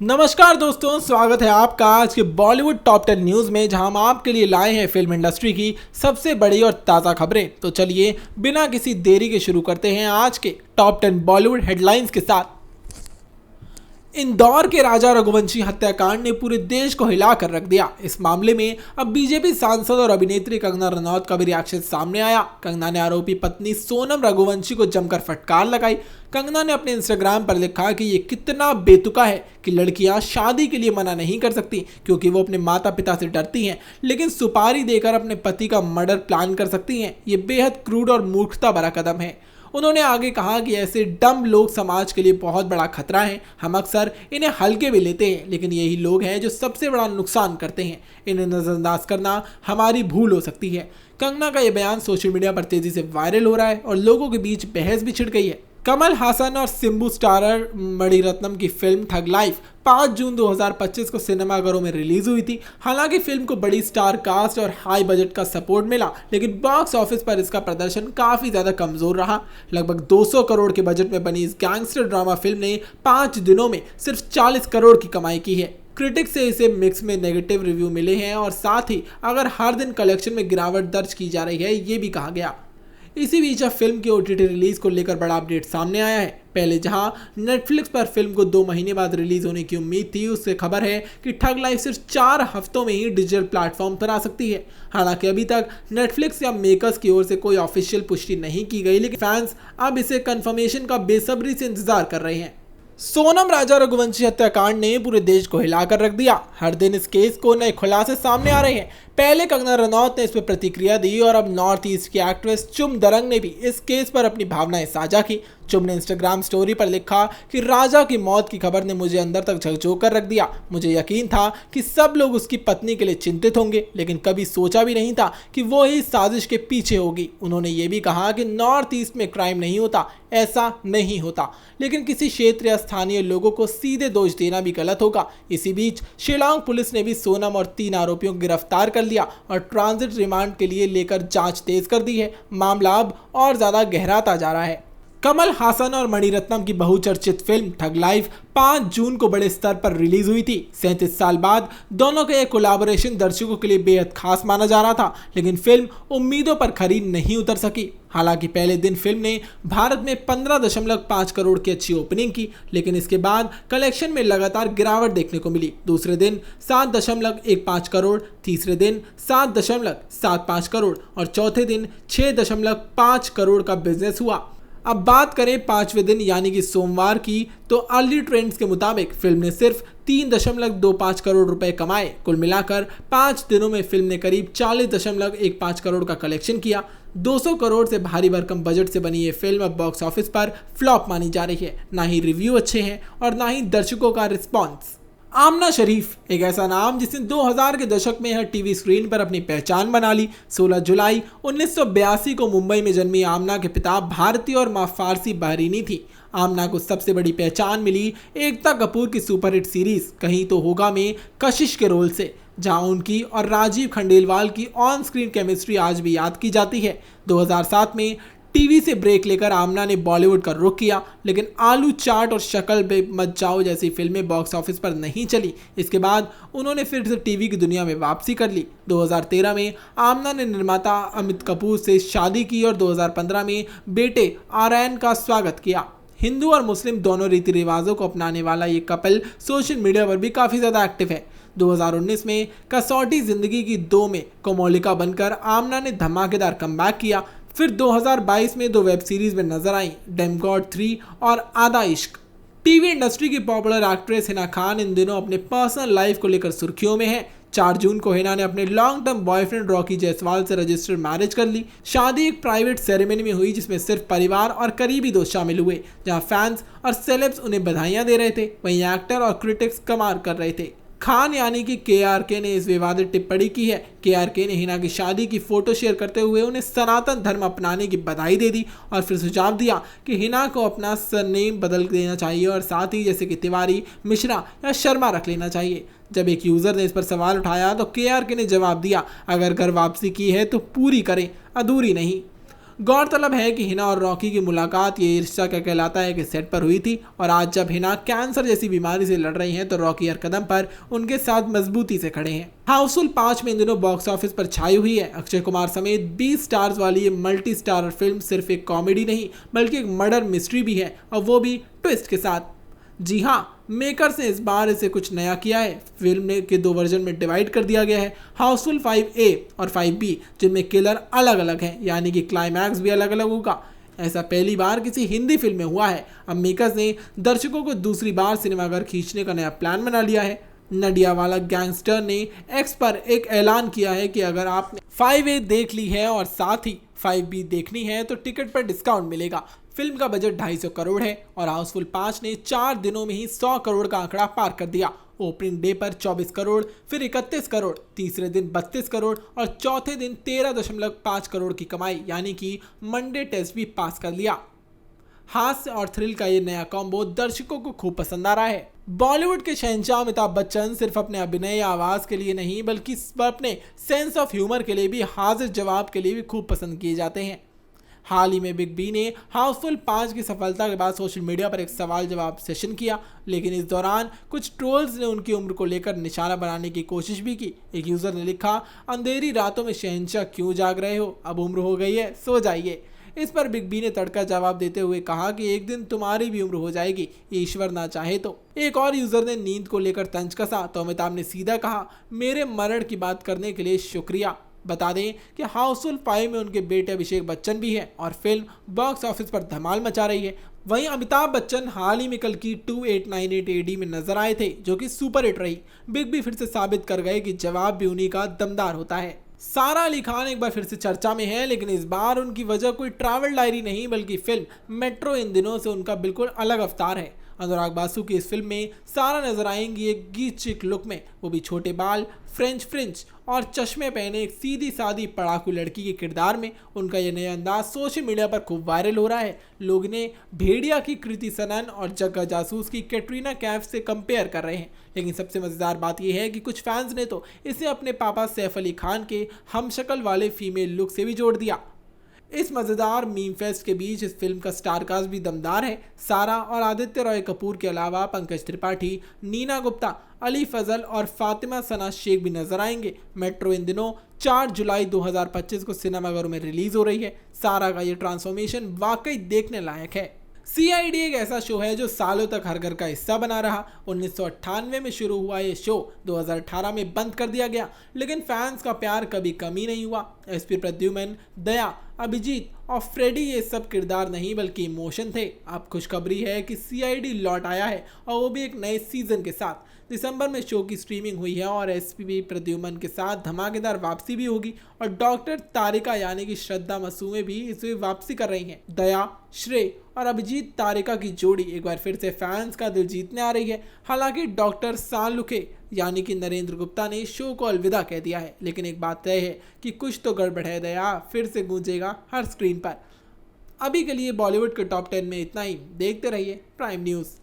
नमस्कार दोस्तों, स्वागत है आपका आज के बॉलीवुड टॉप 10 न्यूज़ में, जहां हम आपके लिए लाए हैं फिल्म इंडस्ट्री की सबसे बड़ी और ताज़ा खबरें। तो चलिए बिना किसी देरी के शुरू करते हैं आज के टॉप 10 बॉलीवुड हेडलाइंस के साथ। इंदौर के राजा रघुवंशी हत्याकांड ने पूरे देश को हिला कर रख दिया। इस मामले में अब बीजेपी सांसद और अभिनेत्री कंगना रनौत का भी रिएक्शन सामने आया। कंगना ने आरोपी पत्नी सोनम रघुवंशी को जमकर फटकार लगाई। कंगना ने अपने इंस्टाग्राम पर लिखा कि ये कितना बेतुका है कि लड़कियां शादी के लिए मना नहीं कर सकती क्योंकि वो अपने माता पिता से डरती हैं, लेकिन सुपारी देकर अपने पति का मर्डर प्लान कर सकती हैं। ये बेहद क्रूड और मूर्खता भरा कदम है। उन्होंने आगे कहा कि ऐसे डम लोग समाज के लिए बहुत बड़ा खतरा हैं। हम अक्सर इन्हें हल्के में लेते हैं, लेकिन यही लोग हैं जो सबसे बड़ा नुकसान करते हैं। इन्हें नजरअंदाज करना हमारी भूल हो सकती है। कंगना का यह बयान सोशल मीडिया पर तेजी से वायरल हो रहा है और लोगों के बीच बहस भी छिड़ गई है। कमल हासन और सिंबू स्टारर मणिरत्नम की फिल्म ठग लाइफ 5 जून 2025 को सिनेमाघरों में रिलीज हुई थी। हालांकि फिल्म को बड़ी स्टार कास्ट और हाई बजट का सपोर्ट मिला, लेकिन बॉक्स ऑफिस पर इसका प्रदर्शन काफी ज्यादा कमजोर रहा। लगभग 200 करोड़ के बजट में बनी इस गैंगस्टर ड्रामा फिल्म ने 5 दिनों में सिर्फ 40 करोड़ की कमाई की है। क्रिटिक्स से इसे मिक्स में नेगेटिव रिव्यू मिले हैं और साथ ही अगर हर दिन कलेक्शन में गिरावट दर्ज की जा रही है, ये भी कहा गया। इसी बीच अब फिल्म की ओटीटी रिलीज को लेकर बड़ा अपडेट सामने आया है। पहले जहां नेटफ्लिक्स पर फिल्म को 2 महीने बाद रिलीज होने की उम्मीद थी, उससे खबर है कि ठग लाइफ सिर्फ 4 हफ्तों में ही डिजिटल प्लेटफॉर्म पर आ सकती है। हालांकि अभी तक नेटफ्लिक्स या मेकर्स की ओर से कोई ऑफिशियल पुष्टि नहीं की गई, लेकिन फैंस अब इसे कंफर्मेशन का बेसब्री से इंतजार कर रहे हैं। सोनम राजा रघुवंशी हत्याकांड ने पूरे देश को हिलाकर रख दिया। हर दिन इस केस को नए खुलासे सामने आ रहे हैं। पहले कंगना रनौत ने इस पर प्रतिक्रिया दी और अब नॉर्थ ईस्ट की एक्ट्रेस चुम दरंग ने भी इस केस पर अपनी भावनाएं साझा की। चुम ने इंस्टाग्राम स्टोरी पर लिखा कि राजा की मौत की खबर ने मुझे अंदर तक झकझोर कर रख दिया। मुझे यकीन था कि सब लोग उसकी पत्नी के लिए चिंतित होंगे, लेकिन कभी सोचा भी नहीं था कि वो ही साजिश के पीछे होगी। उन्होंने ये भी कहा कि नॉर्थ ईस्ट में क्राइम नहीं होता, ऐसा नहीं होता, लेकिन किसी क्षेत्र या स्थानीय लोगों को सीधे दोष देना भी गलत होगा। इसी बीच शिलांग पुलिस ने भी सोनम और 3 आरोपियों को गिरफ्तार कर लिया और ट्रांजिट रिमांड के लिए लेकर जांच तेज कर दी है। मामला अब और ज्यादा गहराता जा रहा है। कमल हासन और मणिरत्नम की बहुचर्चित फिल्म ठग लाइफ 5 जून को बड़े स्तर पर रिलीज हुई थी। 37 साल बाद दोनों का यह कोलैबोरेशन दर्शकों के लिए बेहद खास माना जा रहा था, लेकिन फिल्म उम्मीदों पर खरी नहीं उतर सकी। हालांकि पहले दिन फिल्म ने भारत में 15.5 करोड़ की अच्छी ओपनिंग की, लेकिन इसके बाद कलेक्शन में लगातार गिरावट देखने को मिली। दूसरे दिन 7.15 करोड़, तीसरे दिन 7.75 करोड़ और चौथे दिन 6.5 करोड़ का बिजनेस हुआ। अब बात करें 5वें दिन यानी कि सोमवार की, तो अर्ली ट्रेंड्स के मुताबिक फिल्म ने सिर्फ 3.25 करोड़ रुपए कमाए। कुल मिलाकर 5 दिनों में फिल्म ने करीब 40.15 करोड़ का कलेक्शन किया। 200 करोड़ से भारी भरकम बजट से बनी ये फिल्म अब बॉक्स ऑफिस पर फ्लॉप मानी जा रही है। ना ही रिव्यू अच्छे हैं और ना ही दर्शकों का रिस्पॉन्स। आमना शरीफ, एक ऐसा नाम जिसने 2000 के दशक में हर टीवी स्क्रीन पर अपनी पहचान बना ली। 16 जुलाई 1982 को मुंबई में जन्मी आमना के पिता भारतीय और मां फारसी बहरीनी थी। आमना को सबसे बड़ी पहचान मिली एकता कपूर की सुपरहिट सीरीज कहीं तो होगा में कशिश के रोल से, जहां उनकी और राजीव खंडेलवाल की ऑन स्क्रीन केमिस्ट्री आज भी याद की जाती है। 2007 में टीवी से ब्रेक लेकर आमना ने बॉलीवुड का रुख किया, लेकिन आलू चाट और शक्ल बे मत जाओ जैसी फिल्में बॉक्स ऑफिस पर नहीं चली। इसके बाद उन्होंने फिर से टीवी की दुनिया में वापसी कर ली। 2013 में आमना ने निर्माता अमित कपूर से शादी की और 2015 में बेटे आर्यन का स्वागत किया। हिंदू और मुस्लिम दोनों रीति रिवाजों को अपनाने वाला ये कपल सोशल मीडिया पर भी काफ़ी ज़्यादा एक्टिव है। 2019 में कसौटी जिंदगी की 2 में कोमोलिका बनकर आमना ने धमाकेदार कमबैक किया। फिर 2022 में 2 वेब सीरीज में नजर आई, डेमगॉड 3 और आधा इश्क। टीवी इंडस्ट्री की पॉपुलर एक्ट्रेस हिना खान इन दिनों अपने पर्सनल लाइफ को लेकर सुर्खियों में है। 4 जून को हिना ने अपने long term boyfriend Rocky Jaiswal से रजिस्टर्ड मैरिज कर ली। शादी एक प्राइवेट सेरेमनी में हुई जिसमें सिर्फ परिवार और करीबी दोस्त शामिल हुए, जहां फैंस और सेलेब्स उन्हें बधाइयां दे रहे थे, वहीं एक्टर और क्रिटिक्स कमाल कर रहे थे। खान यानी कि KRK ने इस विवादित टिप्पणी की है। KRK ने हिना की शादी की फोटो शेयर करते हुए उन्हें सनातन धर्म अपनाने की बधाई दे दी और फिर सुझाव दिया कि हिना को अपना सरनेम बदल देना चाहिए और साथ ही जैसे कि तिवारी, मिश्रा या शर्मा रख लेना चाहिए। जब एक यूजर ने इस पर सवाल उठाया तो KRK ने जवाब दिया, अगर घर वापसी की है तो पूरी करें, अधूरी नहीं। गौरतलब है कि हिना और रॉकी की मुलाकात ये रिश्ता क्या कहलाता है कि सेट पर हुई थी और आज जब हिना कैंसर जैसी बीमारी से लड़ रही हैं तो रॉकी हर कदम पर उनके साथ मजबूती से खड़े हैं। हाउसफुल 5 में इन दिनों बॉक्स ऑफिस पर छाई हुई है। अक्षय कुमार समेत 20 स्टार्स वाली ये मल्टी स्टारर फिल्म सिर्फ एक कॉमेडी नहीं बल्कि एक मर्डर मिस्ट्री भी है और वो भी ट्विस्ट के साथ। जी हाँ, मेकर्स ने इस बार इसे कुछ नया किया है। फिल्म के 2 वर्जन में डिवाइड कर दिया गया है, हाउसफुल 5A और 5B, जिनमें किलर अलग अलग हैं, यानी कि क्लाइमैक्स भी अलग अलग होगा। ऐसा पहली बार किसी हिंदी फिल्म में हुआ है। अब मेकर्स ने दर्शकों को दूसरी बार सिनेमाघर खींचने का नया प्लान बना लिया है। नडियावाला गैंगस्टर ने एक्स पर एक ऐलान किया है कि अगर आपने 5A देख ली है और साथ ही 5B देखनी है तो टिकट पर डिस्काउंट मिलेगा। फिल्म का बजट 250 करोड़ है और हाउसफुल 5 ने 4 दिनों में ही 100 करोड़ का आंकड़ा पार कर दिया। ओपनिंग डे पर 24 करोड़, फिर 31 करोड़, तीसरे दिन 32 करोड़ और चौथे दिन 13.5 करोड़ की कमाई, यानी कि मंडे टेस्ट भी पास कर लिया। हास्य और थ्रिल का ये नया कॉम्बो दर्शकों को खूब पसंद आ रहा है। बॉलीवुड के शहंशाह अमिताभ बच्चन सिर्फ अपने अभिनय या आवाज के लिए नहीं बल्कि अपने सेंस ऑफ ह्यूमर के लिए भी, हाजिर जवाब के लिए भी खूब पसंद किए जाते हैं। हाल ही में बिग बी ने हाउसफुल 5 की सफलता के बाद सोशल मीडिया पर एक सवाल जवाब सेशन किया, लेकिन इस दौरान कुछ ट्रोल्स ने उनकी उम्र को लेकर निशाना बनाने की कोशिश भी की। एक यूजर ने लिखा, अंधेरी रातों में शहंशाह क्यों जाग रहे हो, अब उम्र हो गई है, सो जाइए। इस पर बिग बी ने तड़का जवाब देते हुए कहा कि एक दिन तुम्हारी भी उम्र हो जाएगी, ईश्वर ना चाहे तो। एक और यूजर ने नींद को लेकर तंज कसा तो अमिताभ ने सीधा कहा, मेरे मरण की बात करने के लिए शुक्रिया। बता दें कि हाउसफुल 5 में उनके बेटे अभिषेक बच्चन भी हैं और फिल्म बॉक्स ऑफिस पर धमाल मचा रही है। वहीं अमिताभ बच्चन हाल ही में कल की 2898 AD में नजर आए थे, जो कि सुपर हिट रही। बिग बी फिर से साबित कर गए कि जवाब भी उन्हीं का दमदार होता है। सारा अली खान एक बार फिर से चर्चा में है, लेकिन इस बार उनकी वजह कोई ट्रैवल डायरी नहीं बल्कि फिल्म मेट्रो इन दिनों से उनका बिल्कुल अलग अवतार है। अनुराग बासु की इस फिल्म में सारा नजर आएंगी एक गीत चिक लुक में, वो भी छोटे बाल, फ्रेंच फ्रिंच और चश्मे पहने एक सीधी सादी पढ़ाकू लड़की के किरदार में। उनका यह नया अंदाज सोशल मीडिया पर खूब वायरल हो रहा है। लोग ने भेड़िया की कृति सनन और जग्गा जासूस की कैटरीना कैफ से कंपेयर कर रहे हैं, लेकिन सबसे मजेदार बात यह है कि कुछ फैंस ने तो इसे अपने पापा सैफ अली खान के हमशक्ल वाले फीमेल लुक से भी जोड़ दिया। इस मजेदार मीम फेस्ट के बीच इस फिल्म का स्टारकास्ट भी दमदार है। सारा और आदित्य रॉय कपूर के अलावा पंकज त्रिपाठी, नीना गुप्ता, अली फजल और फातिमा सना शेख भी नजर आएंगे। मेट्रो इन दिनों 4 जुलाई 2025 को सिनेमाघरों में रिलीज हो रही है। सारा का ये ट्रांसफॉर्मेशन वाकई देखने लायक है। CID एक ऐसा शो है जो सालों तक हर घर का हिस्सा बना रहा। 1998 में शुरू हुआ ये शो 2018 में बंद कर दिया गया, लेकिन फैंस का प्यार कभी कमी नहीं हुआ। SP प्रद्युमन, दया, अभिजीत और फ्रेडी ये सब किरदार नहीं बल्कि इमोशन थे। अब खुशखबरी है कि CID लौट आया है और वो भी एक नए सीजन के साथ। दिसंबर में शो की स्ट्रीमिंग हुई है और SP प्रद्युमन के साथ धमाकेदार वापसी भी होगी और डॉक्टर तारिका यानी कि श्रद्धा मसूमे भी इसमें वापसी कर रही हैं। दया, श्रेय और अभिजीत तारिका की जोड़ी एक बार फिर से फैंस का दिल जीतने आ रही है। हालांकि डॉक्टर सालुखे यानी कि नरेंद्र गुप्ता ने शो को अलविदा कह दिया है, लेकिन एक बात तय है कि कुछ तो गड़बड़ है। दया फिर से गूंजेगा हर स्क्रीन पर। अभी के लिए बॉलीवुड के टॉप 10 में इतना ही। देखते रहिए प्राइम न्यूज़।